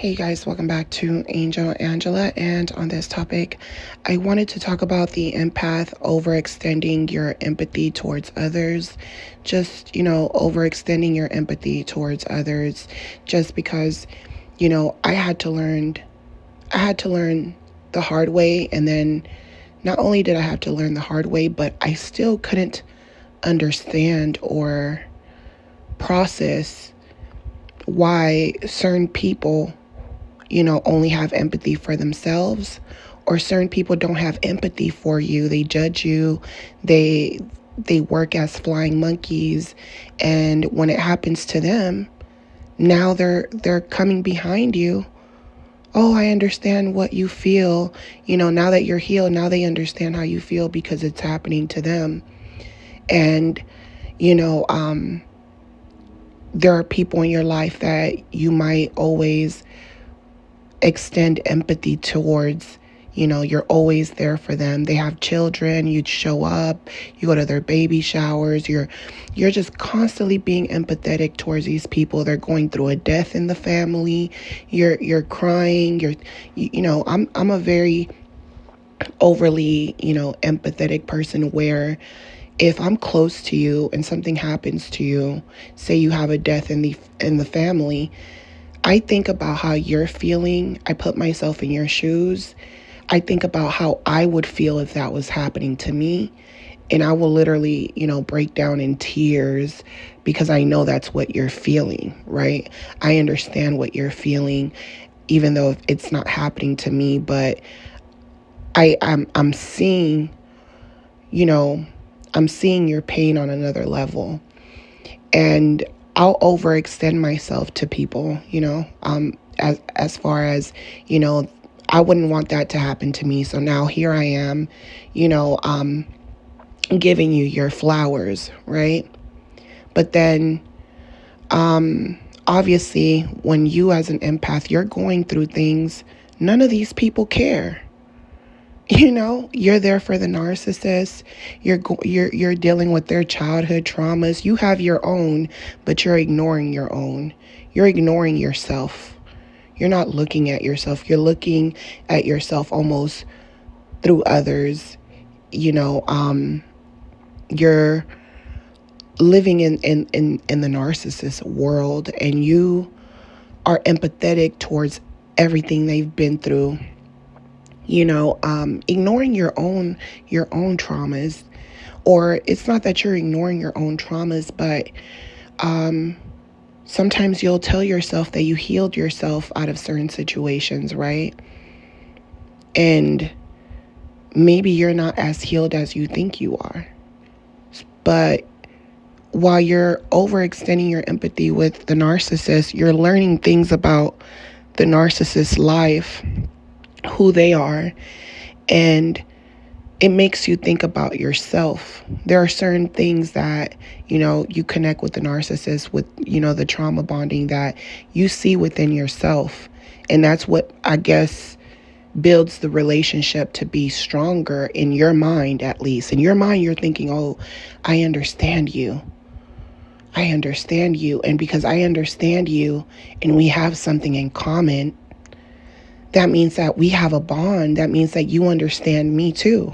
Hey guys, welcome back to Angel Angela. And on this topic, I wanted to talk about the empath overextending your empathy towards others. Overextending your empathy towards others just because, I had to learn the hard way. And then not only did I have to learn the hard way, but I still couldn't understand or process why certain people only have empathy for themselves, or certain people don't have empathy for you. They judge you. They work as flying monkeys, and when it happens to them, now they're coming behind you. Oh, I understand what you feel. Now that you're healed, now they understand how you feel because it's happening to them. And you know, there are people in your life that you might always extend empathy towards. You're always there for them. They have children, you'd show up, you go to their baby showers, you're just constantly being empathetic towards these people. They're going through a death in the family, you're crying, I'm a very overly empathetic person, where if I'm close to you and something happens to you, say you have a death in the family, I think about how you're feeling. I put myself in your shoes. I think about how I would feel if that was happening to me. And I will literally, break down in tears because I know that's what you're feeling, right? I understand what you're feeling, even though it's not happening to me. But I'm seeing, I'm seeing your pain on another level. And I'll overextend myself to people, as far as, I wouldn't want that to happen to me. So now here I am, giving you your flowers, right? But then, obviously, when you as an empath, you're going through things, none of these people care. You're there for the narcissist. You're dealing with their childhood traumas. You have your own, but you're ignoring your own. You're ignoring yourself. You're not looking at yourself. You're looking at yourself almost through others. You're living in the narcissist world, and you are empathetic towards everything they've been through. Ignoring your own traumas. Or it's not that you're ignoring your own traumas, but sometimes you'll tell yourself that you healed yourself out of certain situations, right? And maybe you're not as healed as you think you are. But while you're overextending your empathy with the narcissist, you're learning things about the narcissist's life, who they are, and it makes you think about yourself. There are certain things that, you connect with the narcissist with, the trauma bonding that you see within yourself. And that's what, I guess, builds the relationship to be stronger in your mind, at least. In your mind, you're thinking, oh, I understand you. I understand you. And because I understand you and we have something in common, that means that we have a bond. That means that you understand me too.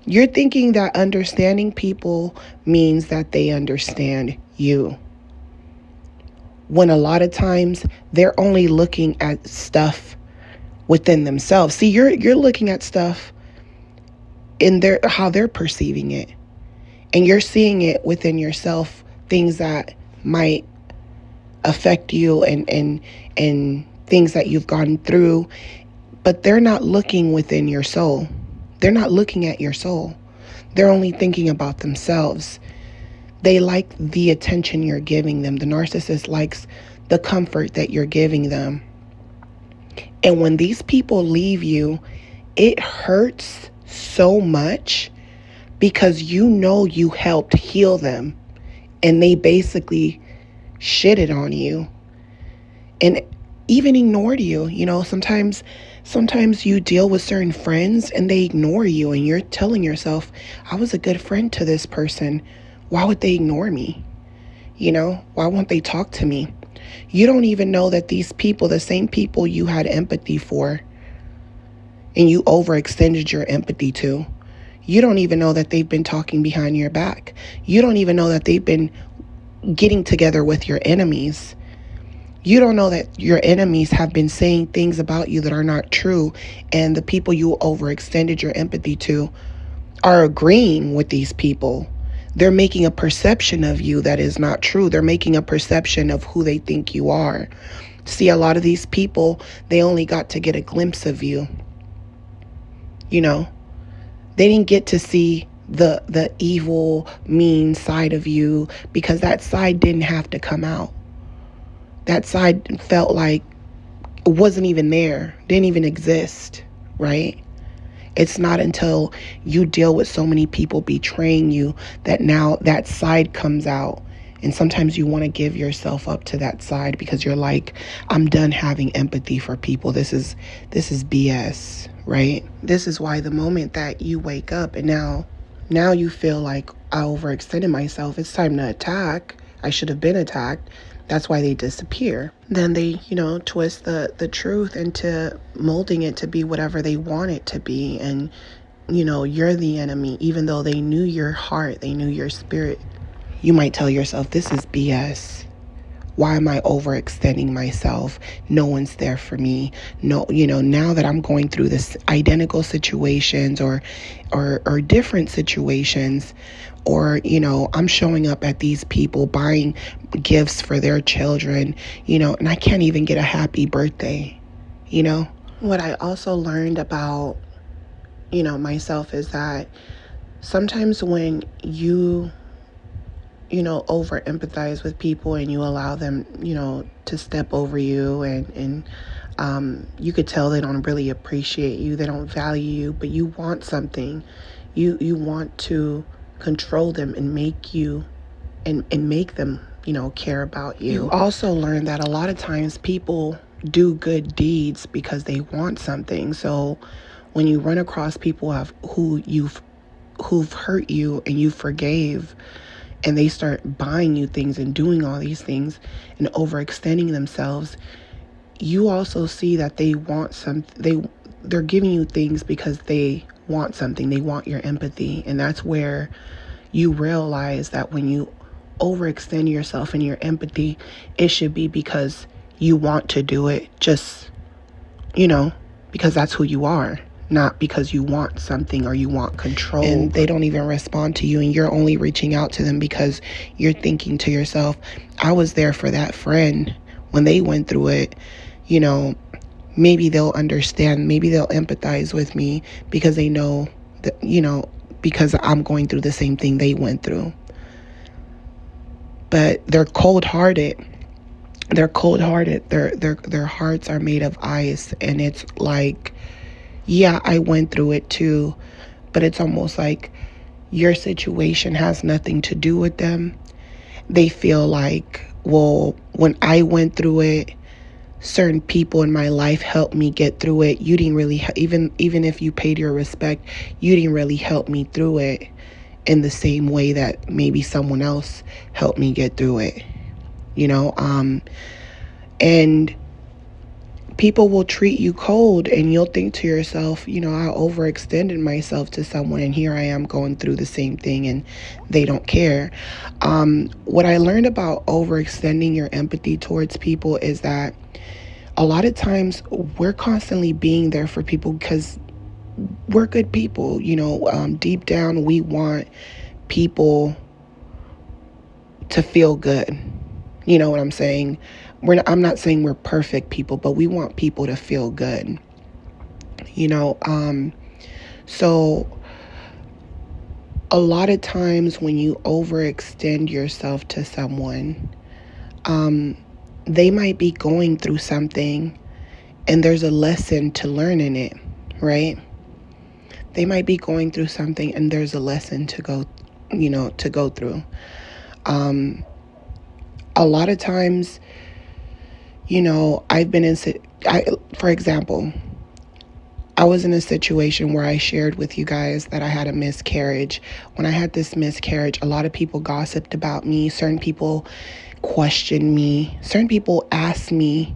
You're thinking that understanding people means that they understand you, when a lot of times they're only looking at stuff within themselves. See, you're looking at stuff in how they're perceiving it, and you're seeing it within yourself, things that might affect you and things that you've gone through, but they're not looking within your soul. They're not looking at your soul. They're only thinking about themselves. They like the attention you're giving them. The narcissist likes the comfort that you're giving them. And when these people leave you, it hurts so much because you helped heal them, and they basically shitted on you and even ignored you. Sometimes you deal with certain friends and they ignore you, and you're telling yourself, I was a good friend to this person. Why would they ignore me? Why won't they talk to me? You don't even know that these people, the same people you had empathy for and you overextended your empathy to, you don't even know that they've been talking behind your back. You don't even know that they've been getting together with your enemies. You don't know that your enemies have been saying things about you that are not true, and the people you overextended your empathy to are agreeing with these people. They're making a perception of you that is not true. They're making a perception of who they think you are. See, a lot of these people, they only got to get a glimpse of you. You know, they didn't get to see the evil, mean side of you, because that side didn't have to come out. That side felt like it wasn't even there, didn't even exist, right? It's not until you deal with so many people betraying you that now that side comes out. And sometimes you want to give yourself up to that side because you're like, I'm done having empathy for people. This is BS, right? This is why the moment that you wake up and now you feel like I overextended myself, it's time to attack. I should have been attacked. That's why they disappear. Then they, twist the truth into molding it to be whatever they want it to be. And, you're the enemy, even though they knew your heart, they knew your spirit. You might tell yourself, this is BS. Why am I overextending myself? No one's there for me. No, now that I'm going through this identical situations or different situations, or, I'm showing up at these people buying gifts for their children, and I can't even get a happy birthday, What I also learned about, myself is that sometimes when you over empathize with people and you allow them, to step over you and you could tell they don't really appreciate you, they don't value you, but you want something. You want to control them and make you and make them, care about you. You also learn that a lot of times people do good deeds because they want something. So when you run across people who've hurt you and you forgave, and they start buying you things and doing all these things and overextending themselves, you also see that they want they're giving you things because they want something. They want your empathy. And that's where you realize that when you overextend yourself in your empathy, it should be because you want to do it, just, because that's who you are. Not because you want something or you want control. And they don't even respond to you, and you're only reaching out to them because you're thinking to yourself, I was there for that friend when they went through it. Maybe they'll understand, maybe they'll empathize with me because they know that, because I'm going through the same thing they went through. But they're cold-hearted. Their hearts are made of ice, and it's like, yeah, I went through it too, but it's almost like your situation has nothing to do with them. They feel like, well, when I went through it, certain people in my life helped me get through it. You didn't really, even if you paid your respect, you didn't really help me through it in the same way that maybe someone else helped me get through it, and people will treat you cold, and you'll think to yourself, I overextended myself to someone, and here I am going through the same thing, and they don't care. What I learned about overextending your empathy towards people is that a lot of times we're constantly being there for people because we're good people. Deep down, we want people to feel good. You know what I'm saying? I'm not saying we're perfect people, but we want people to feel good. So a lot of times when you overextend yourself to someone, they might be going through something and there's a lesson to learn in it, right? They might be going through something and there's a lesson to go through. A lot of times, I've been for example, I was in a situation where I shared with you guys that I had a miscarriage. When I had this miscarriage, a lot of people gossiped about me. Certain people questioned me. Certain people asked me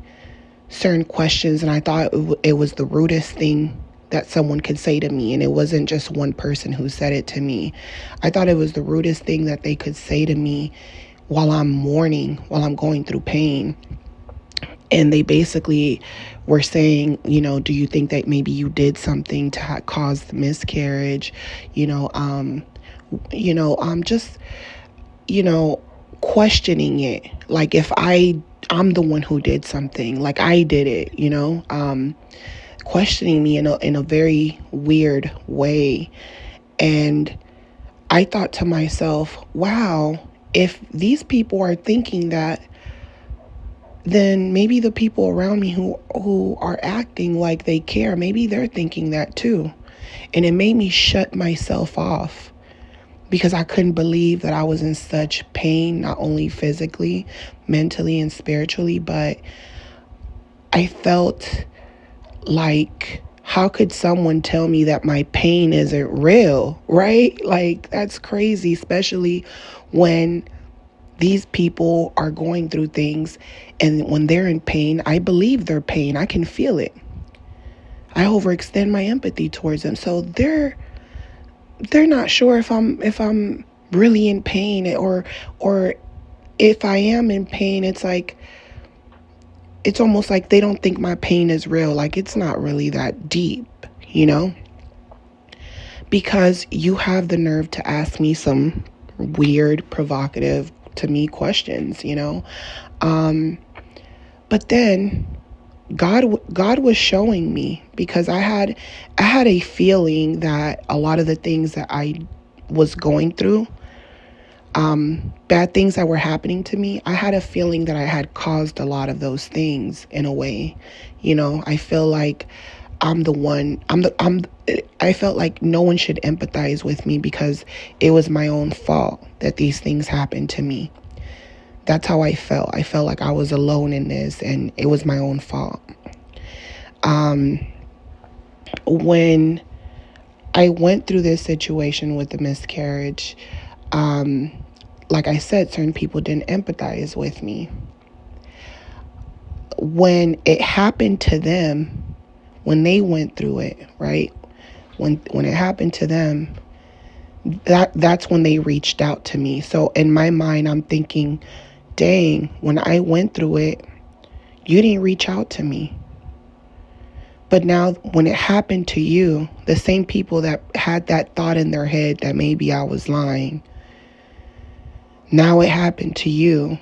certain questions, and I thought it was the rudest thing that someone could say to me. And it wasn't just one person who said it to me. I thought it was the rudest thing that they could say to me while I'm mourning, while I'm going through pain. And they basically were saying, do you think that maybe you did something to cause the miscarriage? I'm just, questioning it. Like if I'm the one who did something, like I did it, questioning me in a very weird way. And I thought to myself, wow, if these people are thinking that, then maybe the people around me who are acting like they care, maybe they're thinking that too. And it made me shut myself off because I couldn't believe that I was in such pain, not only physically, mentally, and spiritually, but I felt like, how could someone tell me that my pain isn't real, right? Like, that's crazy, especially when these people are going through things, and when they're in pain, I believe their pain. I can feel it. I overextend my empathy towards them. So they're not sure if I'm really in pain, or if I am in pain, it's like, it's almost like they don't think my pain is real. Like it's not really that deep, because you have the nerve to ask me some weird, provocative, to me, questions, but then God was showing me, because I had a feeling that a lot of the things that I was going through, bad things that were happening to me, I had a feeling that I had caused a lot of those things in a way. I feel like I felt like no one should empathize with me because it was my own fault that these things happened to me. That's how I felt. I felt like I was alone in this and it was my own fault. When I went through this situation with the miscarriage, like I said, certain people didn't empathize with me. When it happened to them, when they went through it, right? When it happened to them, that's when they reached out to me. So in my mind, I'm thinking, dang, when I went through it, you didn't reach out to me. But now when it happened to you, the same people that had that thought in their head that maybe I was lying, now it happened to you.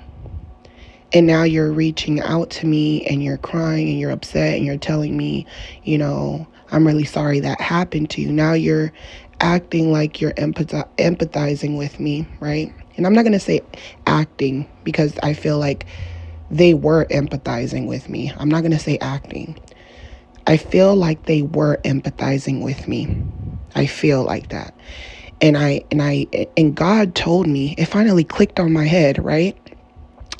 And now you're reaching out to me and you're crying and you're upset and you're telling me, I'm really sorry that happened to you. Now you're acting like you're empathizing with me, right? And I'm not going to say acting because I feel like they were empathizing with me. I'm not going to say acting. I feel like they were empathizing with me. I feel like that. And God told me, it finally clicked on my head, right?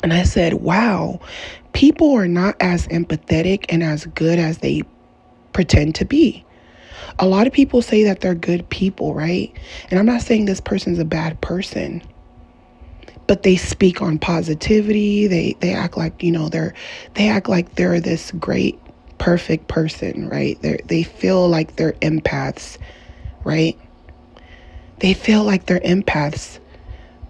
And I said, wow, people are not as empathetic and as good as they pretend to be. A lot of people say that they're good people, right? And I'm not saying this person's a bad person, but they speak on positivity. They act like, they act like they're this great, perfect person, right? They feel like they're empaths, right? They feel like they're empaths.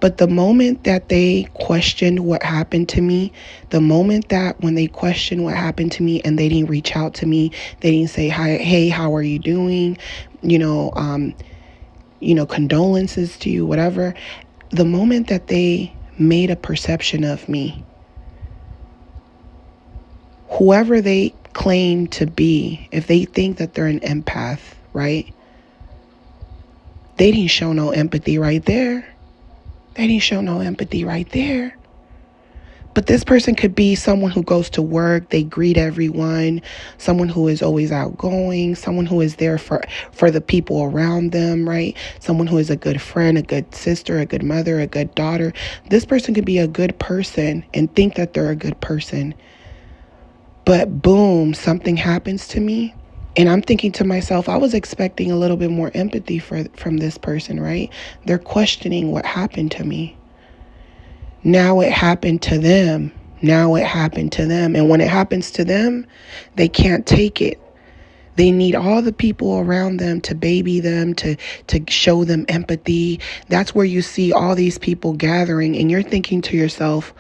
But the moment that they questioned what happened to me, the moment that when they questioned what happened to me and they didn't reach out to me, they didn't say, hi, hey, how are you doing? Condolences to you, whatever. The moment that they made a perception of me, whoever they claim to be, if they think that they're an empath, right? They didn't show no empathy right there. They didn't show no empathy right there. But this person could be someone who goes to work, they greet everyone, someone who is always outgoing, someone who is there for the people around them, right? Someone who is a good friend, a good sister, a good mother, a good daughter. This person could be a good person and think that they're a good person. But boom, something happens to me And I'm thinking to myself, I was expecting a little bit more empathy from this person, right? They're questioning what happened to me. Now it happened to them. Now it happened to them. And when it happens to them, they can't take it. They need all the people around them to baby them, to show them empathy. That's where you see all these people gathering, and you're thinking to yourself,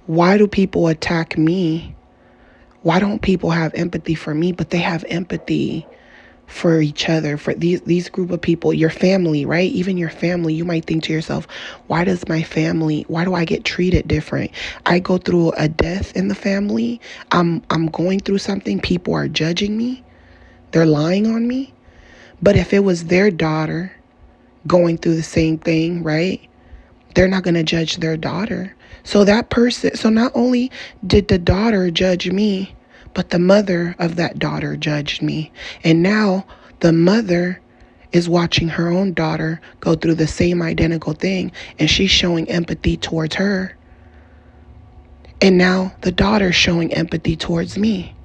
why do people attack me? Why don't people have empathy for me? But they have empathy for each other, for these group of people, your family, right? Even your family, you might think to yourself, why do I get treated different? I go through a death in the family. I'm going through something. People are judging me. They're lying on me. But if it was their daughter going through the same thing, right? They're not going to judge their daughter. So not only did the daughter judge me, but the mother of that daughter judged me. And now the mother is watching her own daughter go through the same identical thing, and she's showing empathy towards her. And now the daughter's showing empathy towards me.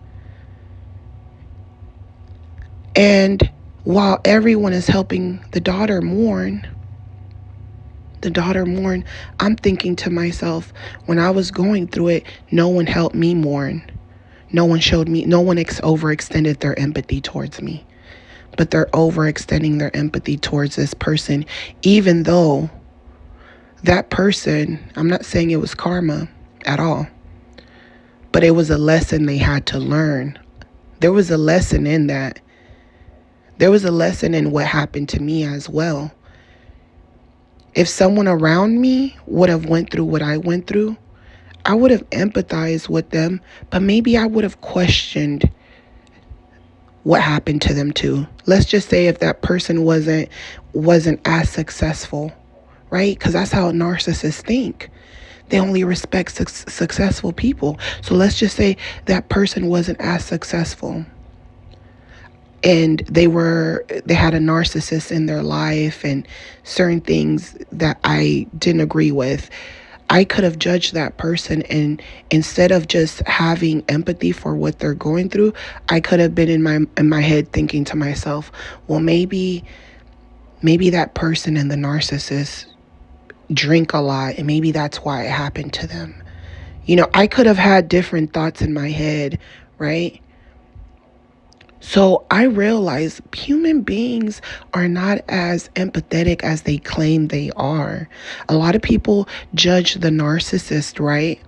And while everyone is helping the daughter mourn, I'm thinking to myself, when I was going through it, no one helped me mourn. No one overextended their empathy towards me. But they're overextending their empathy towards this person, even though that person, I'm not saying it was karma at all, but it was a lesson they had to learn. There was a lesson in that. There was a lesson in what happened to me as well. If someone around me would have went through what I went through, I would have empathized with them, but maybe I would have questioned what happened to them too. Let's just say if that person wasn't as successful, right? Because that's how narcissists think. They only respect successful people. So let's just say that person wasn't as successful, and they had a narcissist in their life and certain things that I didn't agree with. I could have judged that person, and instead of just having empathy for what they're going through, I could have been in my head thinking to myself, well, maybe that person and the narcissist drink a lot, and maybe that's why it happened to them. I could have had different thoughts in my head, right? So I realize human beings are not as empathetic as they claim they are. A lot of people judge the narcissist, right?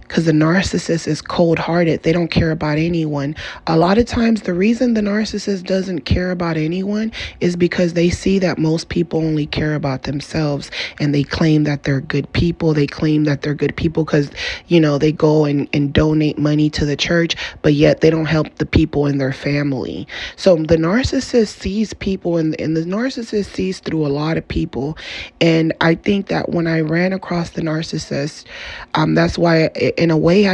Because the narcissist is cold-hearted. They don't care about anyone. A lot of times the reason the narcissist doesn't care about anyone is because they see that most people only care about themselves, and they claim that they're good people. They claim that they're good people because, they go and donate money to the church, but yet they don't help the people in their family. So the narcissist sees people, and the narcissist sees through a lot of people. And I think that when I ran across the narcissist, that's why in a way,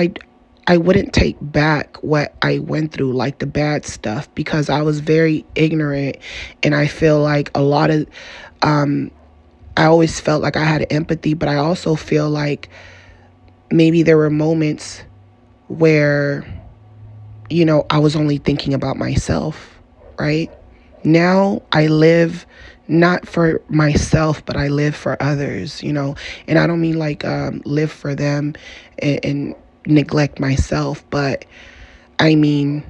I wouldn't take back what I went through, like the bad stuff, because I was very ignorant. And I feel like a lot of, I always felt like I had empathy, but I also feel like maybe there were moments where, I was only thinking about myself, right? Now I live not for myself, but I live for others, and I don't mean like live for them and neglect myself, but I mean,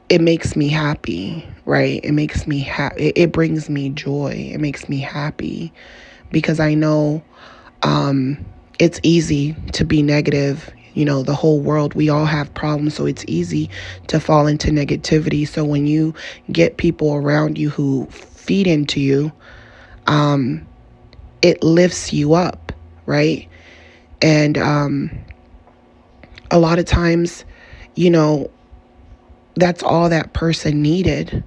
it makes me happy, right? It makes me it brings me joy. It makes me happy because I know it's easy to be negative. The whole world, we all have problems, so it's easy to fall into negativity. So when you get people around you who feed into you, it lifts you up, right? And a lot of times, that's all that person needed.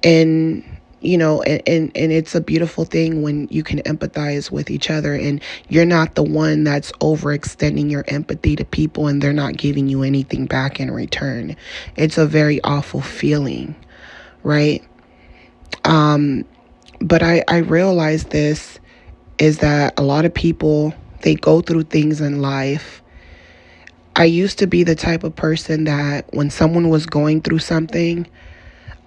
And and it's a beautiful thing when you can empathize with each other, and you're not the one that's overextending your empathy to people and they're not giving you anything back in return. It's a very awful feeling, right? But I realized this is that a lot of people, they go through things in life. I used to be the type of person that when someone was going through something,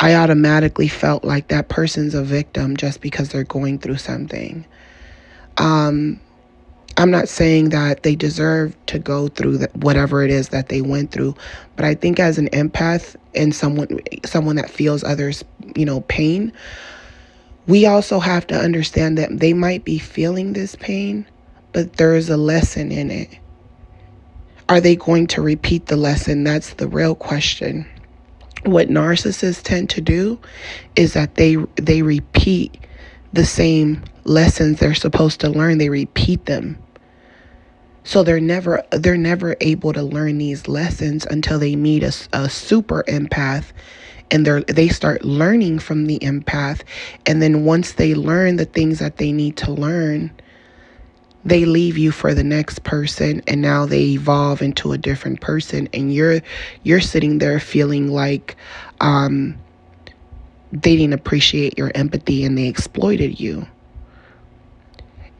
I automatically felt like that person's a victim just because they're going through something. I'm not saying that they deserve to go through whatever it is that they went through, but I think as an empath and someone that feels others, pain, we also have to understand that they might be feeling this pain, but there is a lesson in it. Are they going to repeat the lesson? That's the real question. What narcissists tend to do is that they repeat the same lessons they're supposed to learn. They repeat them. So they're never able to learn these lessons until they meet a super empath, and they start learning from the empath. And then once they learn the things that they need to learn, they leave you for the next person, and now they evolve into a different person, and you're sitting there feeling like they didn't appreciate your empathy and they exploited you.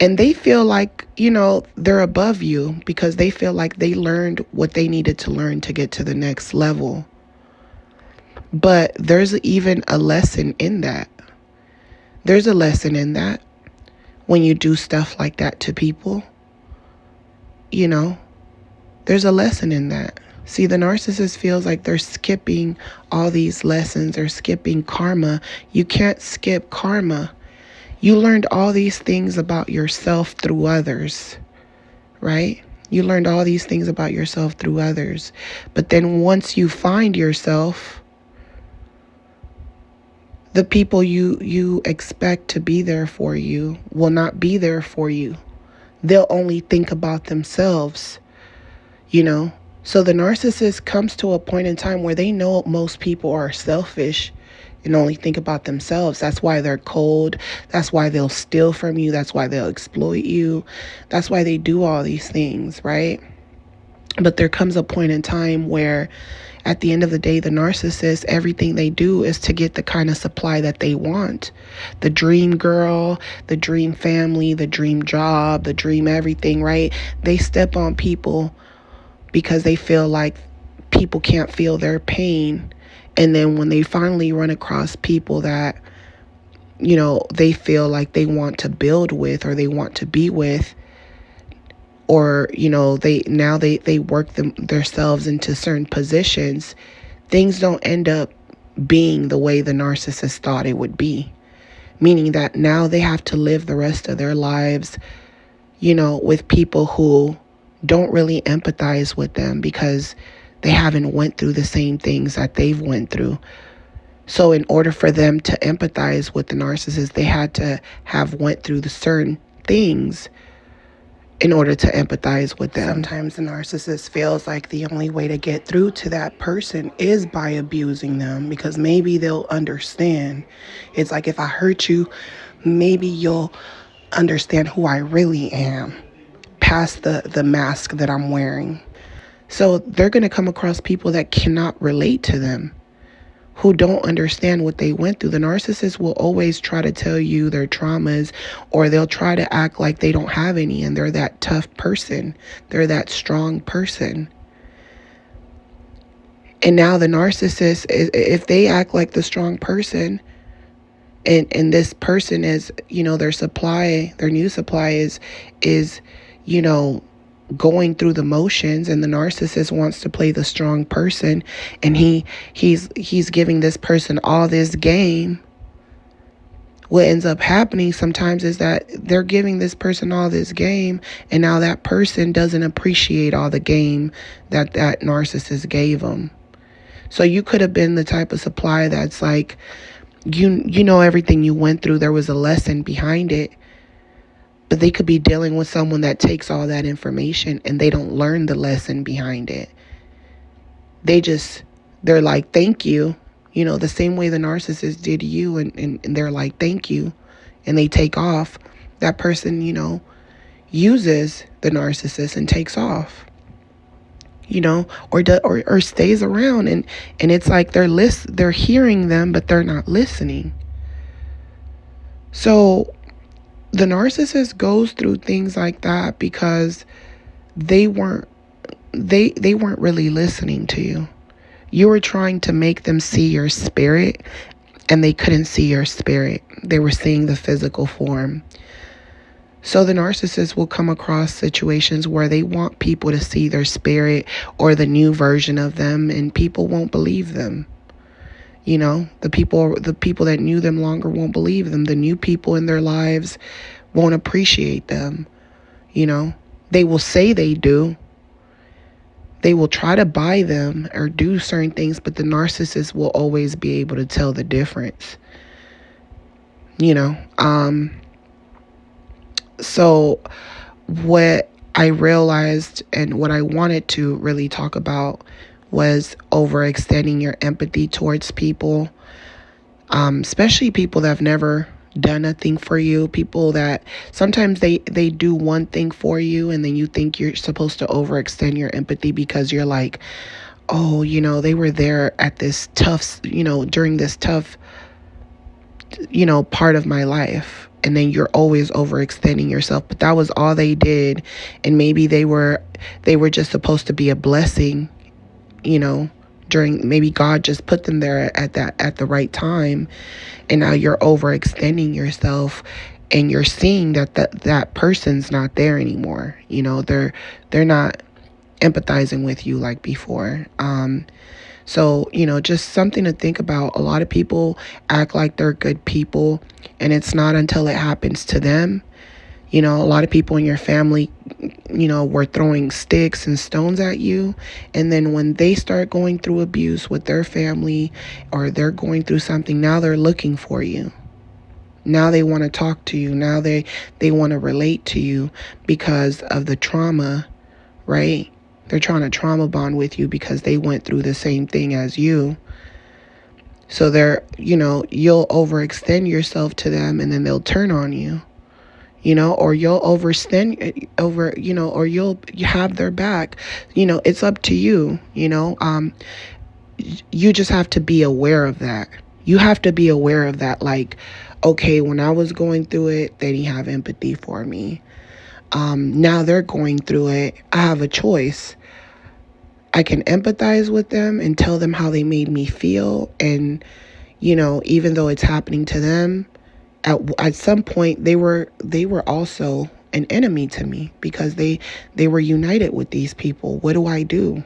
And they feel like, they're above you because they feel like they learned what they needed to learn to get to the next level. But there's even a lesson in that. There's a lesson in that when you do stuff like that to people. There's a lesson in that. See, the narcissist feels like they're skipping all these lessons. They're skipping karma. You can't skip karma. You learned all these things about yourself through others, right? You learned all these things about yourself through others. But then once you find yourself, the people you expect to be there for you will not be there for you. They'll only think about themselves, So the narcissist comes to a point in time where they know most people are selfish and only think about themselves. That's why they're cold. That's why they'll steal from you. That's why they'll exploit you. That's why they do all these things, right? But there comes a point in time where at the end of the day, the narcissist, everything they do is to get the kind of supply that they want. The dream girl, the dream family, the dream job, the dream everything, right? They step on people because they feel like people can't feel their pain. And then when they finally run across people that, they feel like they want to build with or they want to be with, or, they work themselves into certain positions, things don't end up being the way the narcissist thought it would be. Meaning that now they have to live the rest of their lives, with people who don't really empathize with them because they haven't went through the same things that they've went through. So in order for them to empathize with the narcissist, they had to have went through the certain things in order to empathize with them. Sometimes the narcissist feels like the only way to get through to that person is by abusing them, because maybe they'll understand. It's like, if I hurt you, maybe you'll understand who I really am past the mask that I'm wearing. So they're going to come across people that cannot relate to them, who don't understand what they went through. The narcissist will always try to tell you their traumas, or they'll try to act like they don't have any and they're that tough person. They're that strong person. And now the narcissist, if they act like the strong person, and this person is, their new supply is going through the motions, and the narcissist wants to play the strong person, and he's giving this person all this game. What ends up happening sometimes is that they're giving this person all this game, and now that person doesn't appreciate all the game that narcissist gave them. So you could have been the type of supply that's like, everything you went through, there was a lesson behind it. But they could be dealing with someone that takes all that information and they don't learn the lesson behind it. They're like, thank you. The same way the narcissist did you, and they're like, thank you. And they take off. That person, uses the narcissist and takes off. Or stays around, and it's like they're hearing them, but they're not listening. So the narcissist goes through things like that because they weren't they weren't really listening to you. You were trying to make them see your spirit, and they couldn't see your spirit. They were seeing the physical form. So the narcissist will come across situations where they want people to see their spirit or the new version of them, and people won't believe them. You know, the people that knew them longer won't believe them. The new people in their lives won't appreciate them. You know, they will say they do. They will try to buy them or do certain things, but the narcissist will always be able to tell the difference. You know, so what I realized and what I wanted to really talk about was overextending your empathy towards people, especially people that have never done a thing for you, people that sometimes they do one thing for you and then you think you're supposed to overextend your empathy because you're like, oh, you know, they were there at this tough, you know, during this tough, you know, part of my life. And then you're always overextending yourself. But that was all they did. And maybe they were just supposed to be a blessing, you know, maybe God just put them there at the right time. And now you're overextending yourself and you're seeing that person's not there anymore. You know, they're not empathizing with you like before. So, you know, just something to think about. A lot of people act like they're good people, and it's not until it happens to them. You know, a lot of people in your family, you know, were throwing sticks and stones at you. And then when they start going through abuse with their family or they're going through something, now they're looking for you. Now they want to talk to you. Now they want to relate to you because of the trauma, right? They're trying to trauma bond with you because they went through the same thing as you. So you know, you'll overextend yourself to them and then they'll turn on you. You know, or you'll you have their back. You know, it's up to you, you know. You just have to be aware of that. You have to be aware of that. Like, okay, when I was going through it, they didn't have empathy for me. Now they're going through it. I have a choice. I can empathize with them and tell them how they made me feel. And, you know, even though it's happening to them, at some point they were also an enemy to me because they were united with these people. What do I do?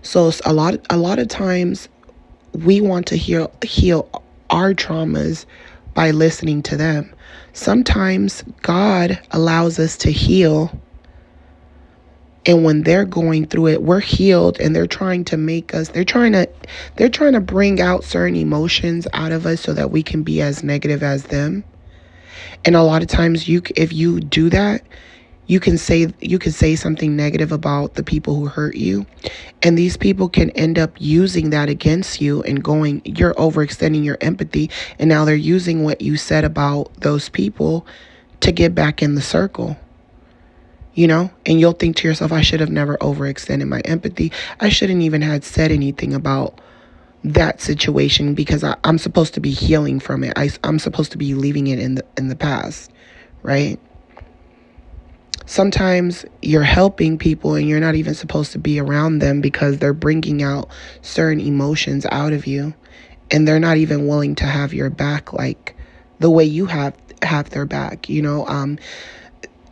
So a lot of times we want to heal our traumas by listening to them. Sometimes God allows us to heal, and when they're going through it, we're healed, and they're trying to make us, they're trying to bring out certain emotions out of us so that we can be as negative as them. And a lot of times if you do that, you can say something negative about the people who hurt you, and these people can end up using that against you and you're overextending your empathy, and now they're using what you said about those people to get back in the circle. You know, and you'll think to yourself, I should have never overextended my empathy. I shouldn't even have said anything about that situation because I'm supposed to be healing from it. I'm supposed to be leaving it in the past, right? Sometimes you're helping people and you're not even supposed to be around them because they're bringing out certain emotions out of you, and they're not even willing to have your back like the way you have their back. You know,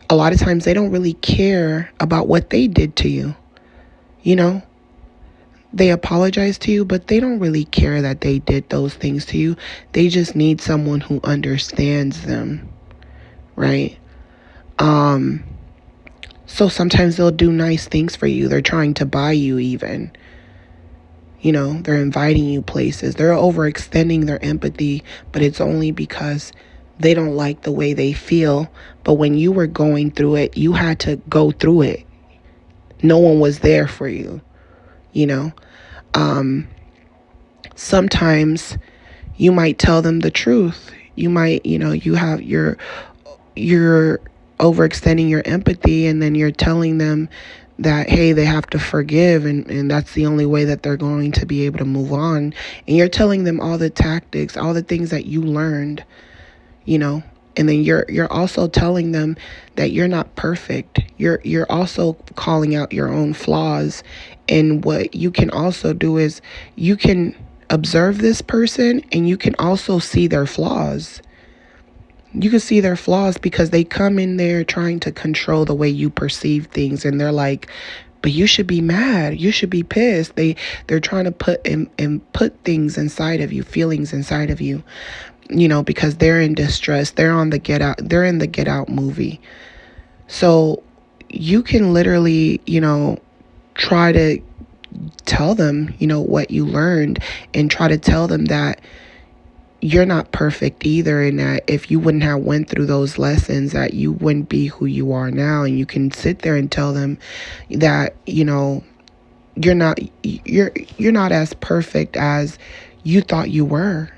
a lot of times they don't really care about what they did to you. You know, they apologize to you, but they don't really care that they did those things to you. They just need someone who understands them, right? So sometimes they'll do nice things for you. They're trying to buy you even. You know, they're inviting you places. They're overextending their empathy, but it's only because they don't like the way they feel. But when you were going through it, you had to go through it. No one was there for you, you know. Sometimes you might tell them the truth. You might, you know, you're overextending your empathy, and then you're telling them that, hey, they have to forgive, and that's the only way that they're going to be able to move on. And you're telling them all the tactics, all the things that you learned, you know, And then you're also telling them that you're not perfect. You're also calling out your own flaws. And what you can also do is you can observe this person and you can also see their flaws. You can see their flaws because they come in there trying to control the way you perceive things, and they're like, but you should be mad, you should be pissed. They're trying to put things inside of you, feelings inside of you, because they're in distress. They're on the Get Out. They're in the Get Out movie. So you can literally, try to tell them, what you learned, and try to tell them that you're not perfect either, and that if you wouldn't have went through those lessons, that you wouldn't be who you are now. And you can sit there and tell them that, you're not as perfect as you thought you were,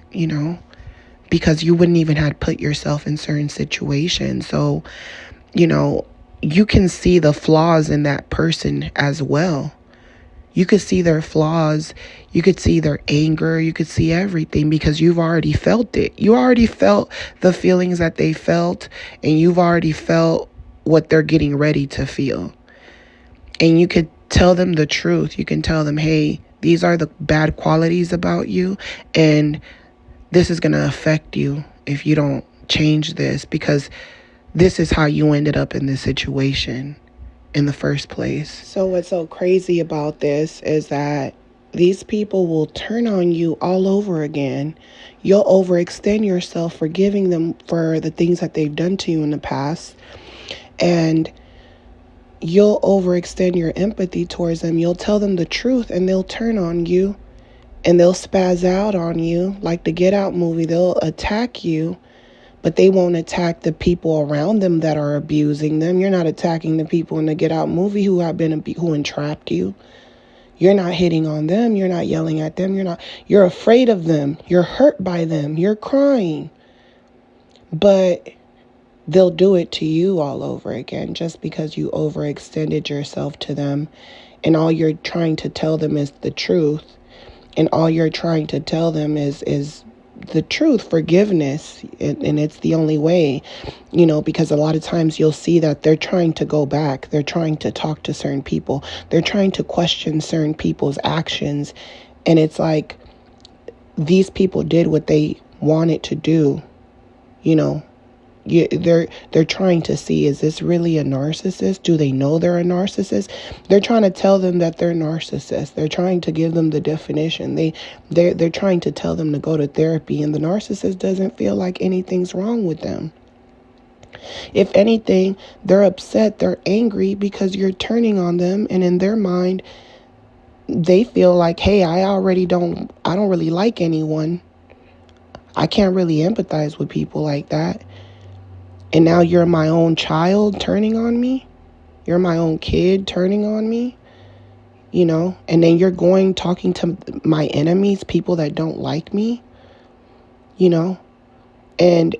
because you wouldn't even have put yourself in certain situations. So, you can see the flaws in that person as well. You could see their flaws. You could see their anger. You could see everything because you've already felt it. You already felt the feelings that they felt, and you've already felt what they're getting ready to feel. And you could tell them the truth. You can tell them, hey, these are the bad qualities about you, and this is going to affect you if you don't change this, because this is how you ended up in this situation in the first place. So what's so crazy about this is that these people will turn on you all over again. You'll overextend yourself, forgiving them for the things that they've done to you in the past. And you'll overextend your empathy towards them. You'll tell them the truth and they'll turn on you and they'll spaz out on you. Like the Get Out movie, they'll attack you. But they won't attack the people around them that are abusing them. You're not attacking the people in the Get Out movie who entrapped you. You're not hitting on them. You're not yelling at them. You're afraid of them. You're hurt by them. You're crying. But they'll do it to you all over again just because you overextended yourself to them. And all you're trying to tell them is the truth. And all you're trying to tell them is the truth, forgiveness, and it's the only way, because a lot of times you'll see that they're trying to go back. They're trying to talk to certain people. They're trying to question certain people's actions. And it's like these people did what they wanted to do. They're trying to see, is this really a narcissist? Do they know they're a narcissist? They're trying to tell them that they're narcissists. They're trying to give them the definition. They're trying to tell them to go to therapy, and the narcissist doesn't feel like anything's wrong with them. If anything, they're upset, they're angry because you're turning on them, and in their mind, they feel like, hey, I don't really like anyone. I can't really empathize with people like that. And now you're my own child turning on me. You're my own kid turning on me. And then you're talking to my enemies, people that don't like me. And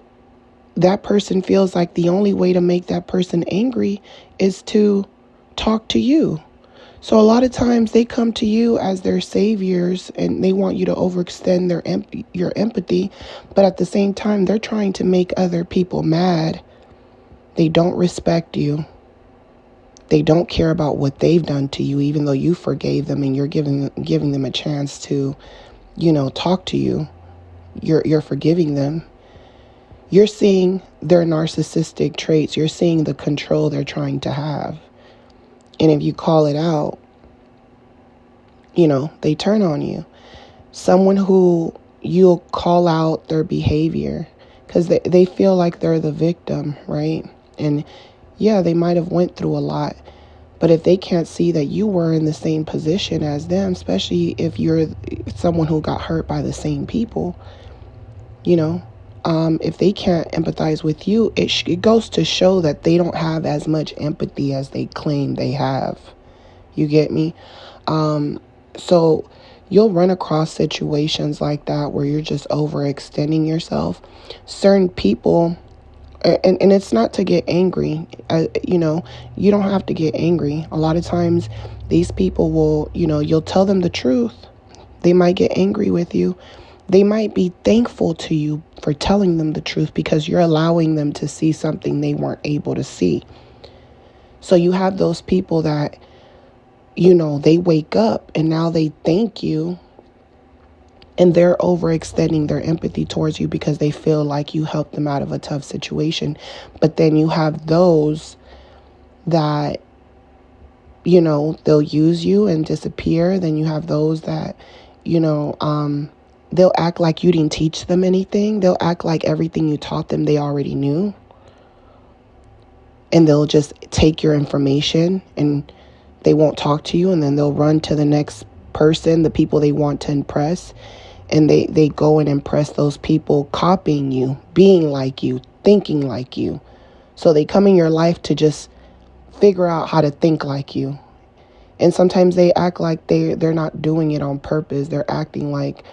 that person feels like the only way to make that person angry is to talk to you. So a lot of times they come to you as their saviors and they want you to overextend your empathy. But at the same time, they're trying to make other people mad. They don't respect you. They don't care about what they've done to you, even though you forgave them and you're giving them a chance to, talk to you. You're forgiving them. You're seeing their narcissistic traits. You're seeing the control they're trying to have. And if you call it out, they turn on you. Someone who you'll call out their behavior because they feel like they're the victim, right? And yeah, they might have went through a lot. But if they can't see that you were in the same position as them, especially if you're someone who got hurt by the same people, if they can't empathize with you, it goes to show that they don't have as much empathy as they claim they have. You get me? So you'll run across situations like that where you're just overextending yourself. Certain people, and it's not to get angry. You don't have to get angry. A lot of times these people will, you'll tell them the truth. They might get angry with you. They might be thankful to you for telling them the truth because you're allowing them to see something they weren't able to see. So you have those people that, they wake up and now they thank you, and they're overextending their empathy towards you because they feel like you helped them out of a tough situation. But then you have those that, they'll use you and disappear. Then you have those that, they'll act like you didn't teach them anything. They'll act like everything you taught them they already knew. And they'll just take your information and they won't talk to you. And then they'll run to the next person, the people they want to impress. And they go and impress those people, copying you, being like you, thinking like you. So they come in your life to just figure out how to think like you. And sometimes they act like they're not doing it on purpose. They're acting like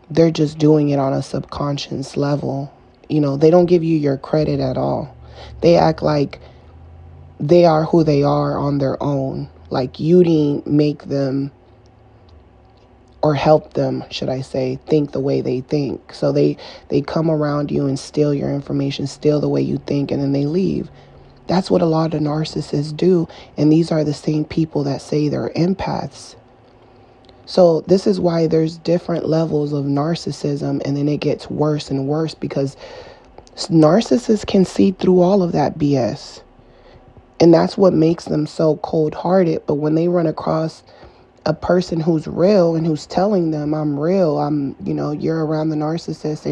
they're just doing it on a subconscious level. They don't give you your credit at all. They act like they are who they are on their own. Like you didn't make them or help them, should I say, think the way they think. So they come around you and steal your information, steal the way you think, and then they leave. That's what a lot of narcissists do. And these are the same people that say they're empaths. So this is why there's different levels of narcissism, and then it gets worse and worse because narcissists can see through all of that BS. And that's what makes them so cold-hearted. But when they run across a person who's real and who's telling them, I'm real, you're around the narcissist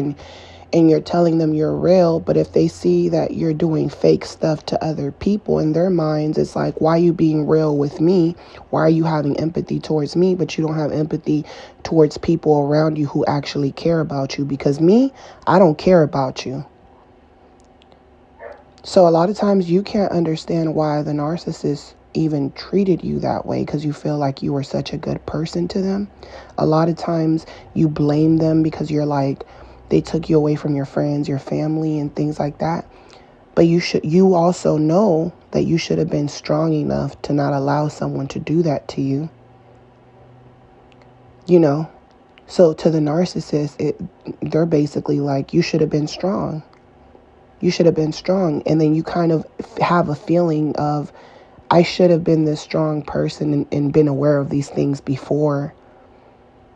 and you're telling them you're real. But if they see that you're doing fake stuff to other people, in their minds, it's like, why are you being real with me? Why are you having empathy towards me, but you don't have empathy towards people around you who actually care about you? Because me, I don't care about you. So a lot of times you can't understand why the narcissist even treated you that way because you feel like you were such a good person to them. A lot of times you blame them because you're like, they took you away from your friends, your family, and things like that. But you also know that you should have been strong enough to not allow someone to do that to you. So to the narcissist, they're basically like, you should have been strong. You should have been strong. And then you kind of have a feeling of, I should have been this strong person and been aware of these things before,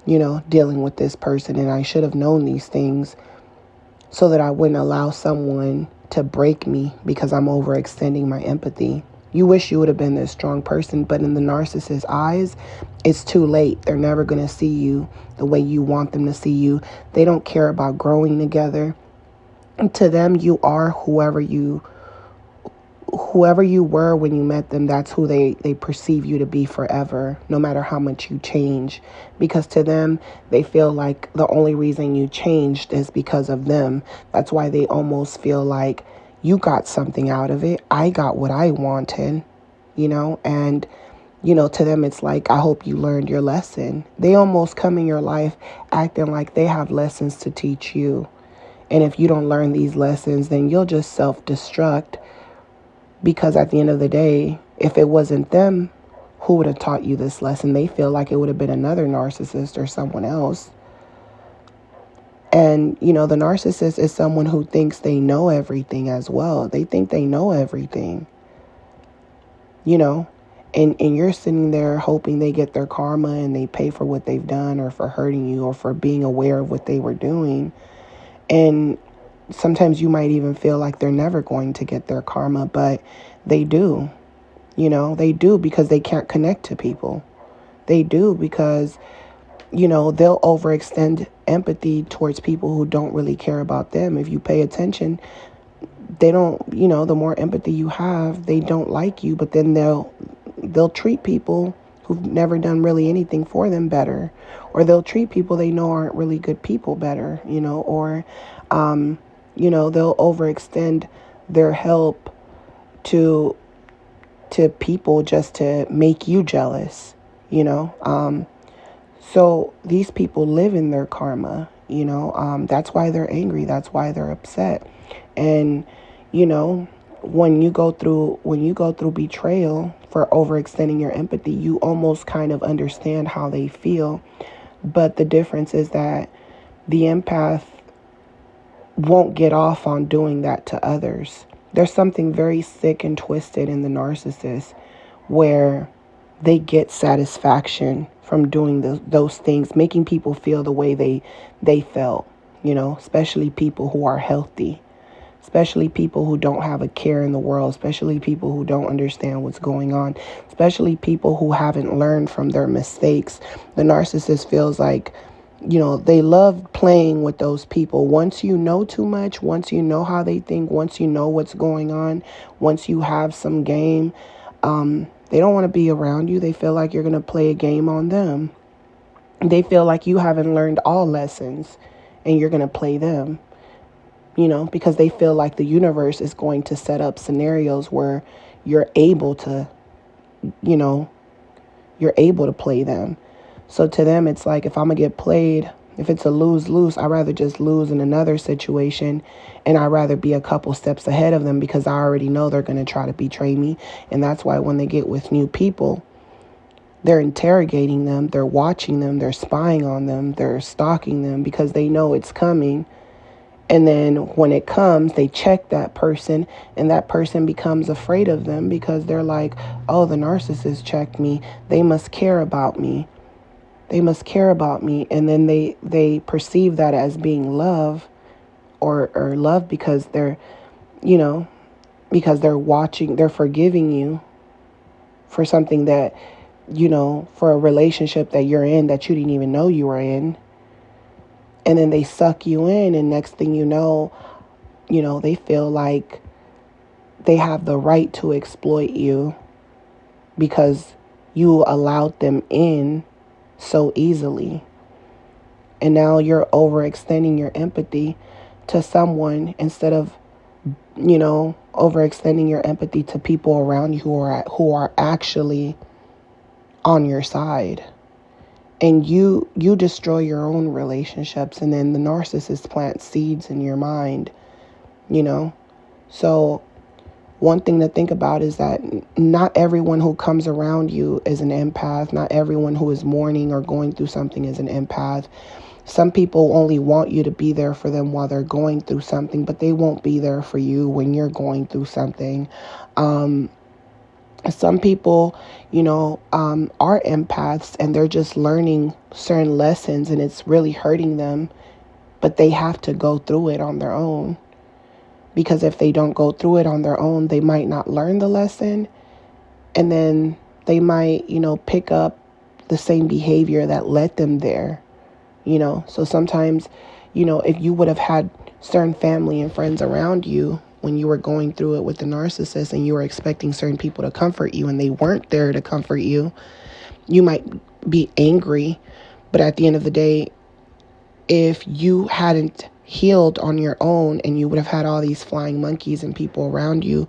dealing with this person. And I should have known these things so that I wouldn't allow someone to break me because I'm overextending my empathy. You wish you would have been this strong person, but in the narcissist's eyes, it's too late. They're never going to see you the way you want them to see you. They don't care about growing together. To them, you are whoever you were when you met them. That's who they perceive you to be forever, no matter how much you change. Because to them, they feel like the only reason you changed is because of them. That's why they almost feel like you got something out of it. I got what I wanted, and, to them, it's like, I hope you learned your lesson. They almost come in your life acting like they have lessons to teach you. And if you don't learn these lessons, then you'll just self-destruct. Because at the end of the day, if it wasn't them, who would have taught you this lesson? They feel like it would have been another narcissist or someone else. And, the narcissist is someone who thinks they know everything as well. They think they know everything, and you're sitting there hoping they get their karma and they pay for what they've done or for hurting you or for being aware of what they were doing. And sometimes you might even feel like they're never going to get their karma, but they do. They do because they can't connect to people. They do because, they'll overextend empathy towards people who don't really care about them. If you pay attention, they don't, the more empathy you have, they don't like you, but then they'll treat people who've never done really anything for them better, or they'll treat people they know aren't really good people better, or, they'll overextend their help to people just to make you jealous, so these people live in their karma, that's why they're angry. That's why they're upset. And, when you go through betrayal for overextending your empathy, you almost kind of understand how they feel. But the difference is that the empath won't get off on doing that to others. There's something very sick and twisted in the narcissist where they get satisfaction from doing those things, making people feel the way they felt, especially people who are healthy, especially people who don't have a care in the world, especially people who don't understand what's going on, especially people who haven't learned from their mistakes. The narcissist feels like, they love playing with those people. Once you know too much, once you know how they think, once you know what's going on, once you have some game, they don't want to be around you. They feel like you're going to play a game on them. They feel like you haven't learned all lessons and you're going to play them, because they feel like the universe is going to set up scenarios where you're able to play them. So to them, it's like, if I'm going to get played, if it's a lose-lose, I'd rather just lose in another situation, and I'd rather be a couple steps ahead of them because I already know they're going to try to betray me. And that's why when they get with new people, they're interrogating them, they're watching them, they're spying on them, they're stalking them because they know it's coming. And then when it comes, they check that person, and that person becomes afraid of them because they're like, oh, the narcissist checked me. They must care about me. They must care about me. And then they perceive that as being love or love because they're, because they're watching, they're forgiving you for something that, for a relationship that you're in that you didn't even know you were in. And then they suck you in, and next thing you know, they feel like they have the right to exploit you because you allowed them in so easily. And now you're overextending your empathy to someone instead of, overextending your empathy to people around you who are actually on your side. And you destroy your own relationships, and then the narcissist plants seeds in your mind, So one thing to think about is that not everyone who comes around you is an empath. Not everyone who is mourning or going through something is an empath. Some people only want you to be there for them while they're going through something, but they won't be there for you when you're going through something. Some people, are empaths and they're just learning certain lessons and it's really hurting them, but they have to go through it on their own. Because if they don't go through it on their own, they might not learn the lesson, and then they might, pick up the same behavior that led them there, So sometimes, if you would have had certain family and friends around you when you were going through it with the narcissist and you were expecting certain people to comfort you and they weren't there to comfort you, you might be angry. But at the end of the day, if you hadn't healed on your own and you would have had all these flying monkeys and people around you,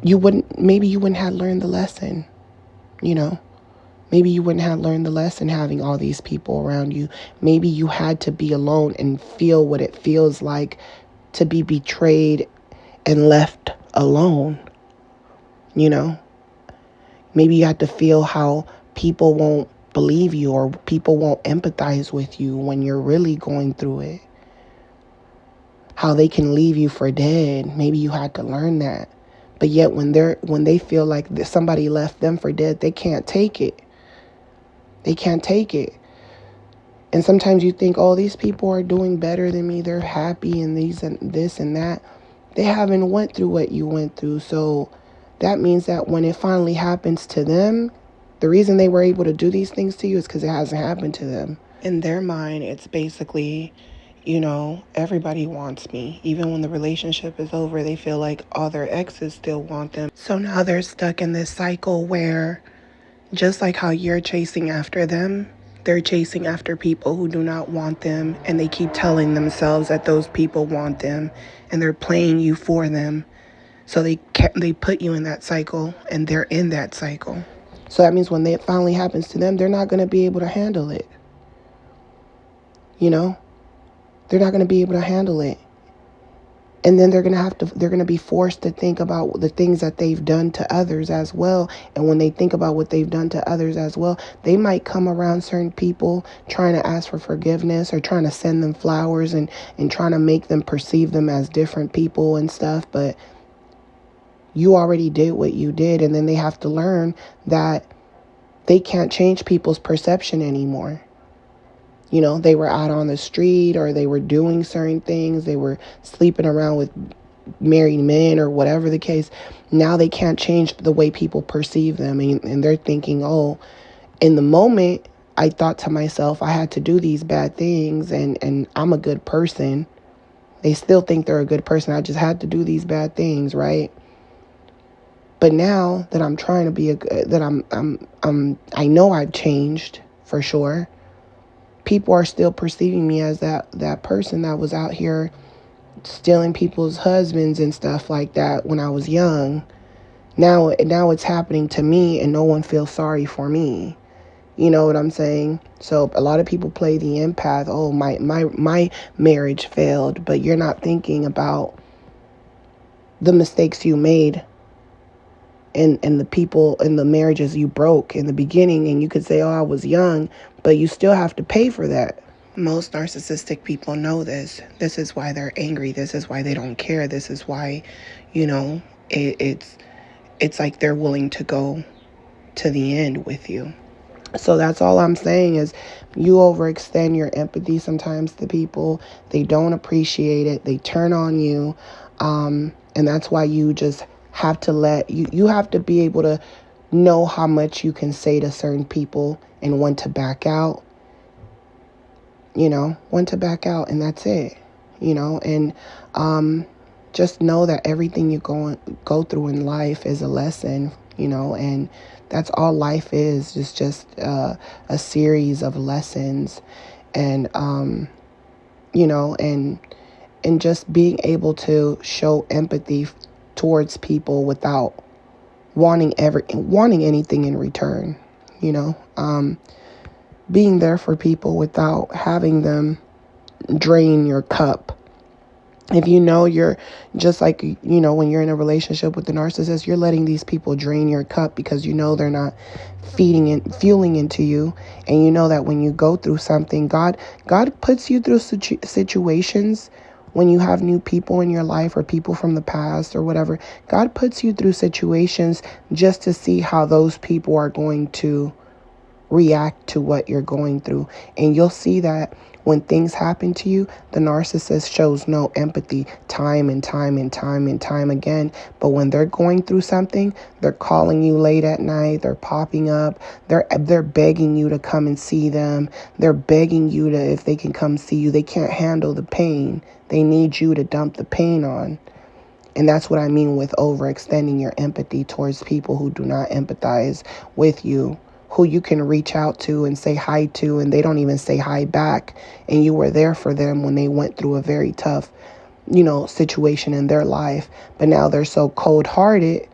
you wouldn't have learned the lesson, Maybe you wouldn't have learned the lesson having all these people around you. Maybe you had to be alone and feel what it feels like to be betrayed and left alone, Maybe you had to feel how people won't believe you or people won't empathize with you when you're really going through it. How they can leave you for dead. Maybe you had to learn that. But yet when they feel like somebody left them for dead, they can't take it. They can't take it. And sometimes you think, oh, these people are doing better than me. They're happy and these and this and that. They haven't went through what you went through. So that means that when it finally happens to them, the reason they were able to do these things to you is because it hasn't happened to them. In their mind, it's basically, everybody wants me. Even when the relationship is over, they feel like all their exes still want them. So now they're stuck in this cycle where just like how you're chasing after them, they're chasing after people who do not want them, and they keep telling themselves that those people want them, and they're playing you for them. So they put you in that cycle, and they're in that cycle. So that means when it finally happens to them, they're not going to be able to handle it. They're not going to be able to handle it. And then they're going to be forced to think about the things that they've done to others as well. And when they think about what they've done to others as well, they might come around certain people trying to ask for forgiveness or trying to send them flowers and trying to make them perceive them as different people and stuff. But you already did what you did. And then they have to learn that they can't change people's perception anymore. You know, they were out on the street or they were doing certain things. They were sleeping around with married men or whatever the case. Now they can't change the way people perceive them. And they're thinking, oh, in the moment, I thought to myself, I had to do these bad things and I'm a good person. They still think they're a good person. I just had to do these bad things, right? But now that I'm trying to be I know I've changed for sure. People are still perceiving me as that person that was out here stealing people's husbands and stuff like that when I was young. Now it's happening to me and no one feels sorry for me. You know what I'm saying? So a lot of people play the empath. Oh, my marriage failed, but you're not thinking about the mistakes you made and the people and the marriages you broke in the beginning. And you could say, oh, I was young, but you still have to pay for that. Most narcissistic people know this. This is why they're angry. This is why they don't care. This is why, it's like they're willing to go to the end with you. So that's all I'm saying is you overextend your empathy sometimes to people. They don't appreciate it. They turn on you. And that's why you just have to you have to be able to know how much you can say to certain people and when to back out. When to back out, and that's it. And just know that everything you go through in life is a lesson, and that's all life is. It's just a series of lessons, and and just being able to show empathy towards people without wanting anything in return. Being there for people without having them drain your cup. If you're just like, when you're in a relationship with the narcissist, you're letting these people drain your cup because they're not fueling into you. And you know that when you go through something, God puts you through situations when you have new people in your life or people from the past or whatever. God puts you through situations just to see how those people are going to react to what you're going through. And you'll see that when things happen to you, the narcissist shows no empathy time and time and time and time again. But when they're going through something, they're calling you late at night, they're popping up, they're begging you to come and see them. They're begging you if they can come see you. They can't handle the pain. They need you to dump the pain on. And that's what I mean with overextending your empathy towards people who do not empathize with you, who you can reach out to and say hi to, and they don't even say hi back. And you were there for them when they went through a very tough, situation in their life. But now they're so cold-hearted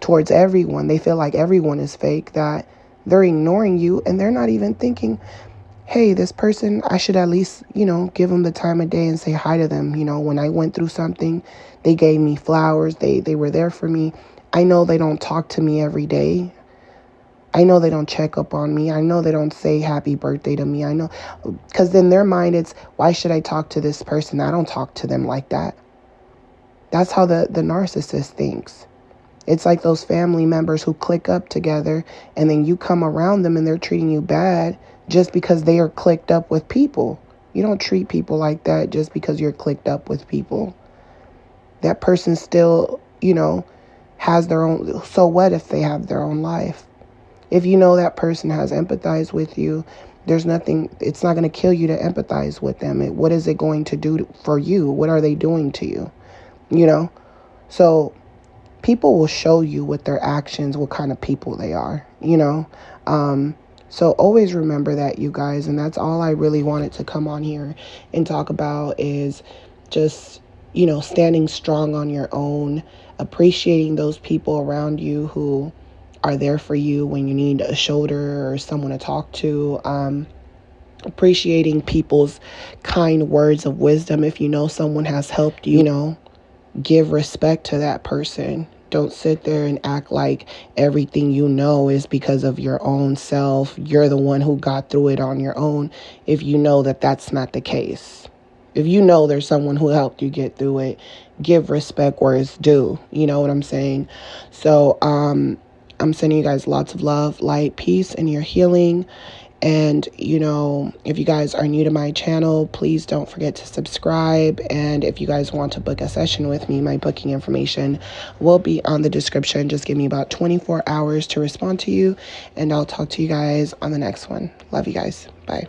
towards everyone. They feel like everyone is fake, that they're ignoring you, and they're not even thinking, hey, this person, I should at least, give them the time of day and say hi to them. When I went through something, they gave me flowers. They were there for me. I know they don't talk to me every day. I know they don't check up on me. I know they don't say happy birthday to me. I know, because in their mind, it's, why should I talk to this person? I don't talk to them like that. That's how the narcissist thinks. It's like those family members who click up together, and then you come around them and they're treating you bad just because they are clicked up with people. You don't treat people like that just because you're clicked up with people. That person still, has their own, so what if they have their own life? If that person has empathized with you, there's nothing, it's not going to kill you to empathize with them. What is it going to do for you? What are they doing to you? So people will show you with their actions what kind of people they are, So always remember that, you guys. And that's all I really wanted to come on here and talk about, is just, standing strong on your own, appreciating those people around you who are there for you when you need a shoulder or someone to talk to. Appreciating people's kind words of wisdom. If someone has helped you, Give respect to that person. Don't sit there and act like everything you know is because of your own self. You're the one who got through it on your own, if you know that that's not the case. If you know there's someone who helped you get through it, give respect where it's due. You know what I'm saying? So I'm sending you guys lots of love, light, peace, and your healing. And, if you guys are new to my channel, please don't forget to subscribe. And if you guys want to book a session with me, my booking information will be on the description. Just give me about 24 hours to respond to you, and I'll talk to you guys on the next one. Love you guys. Bye.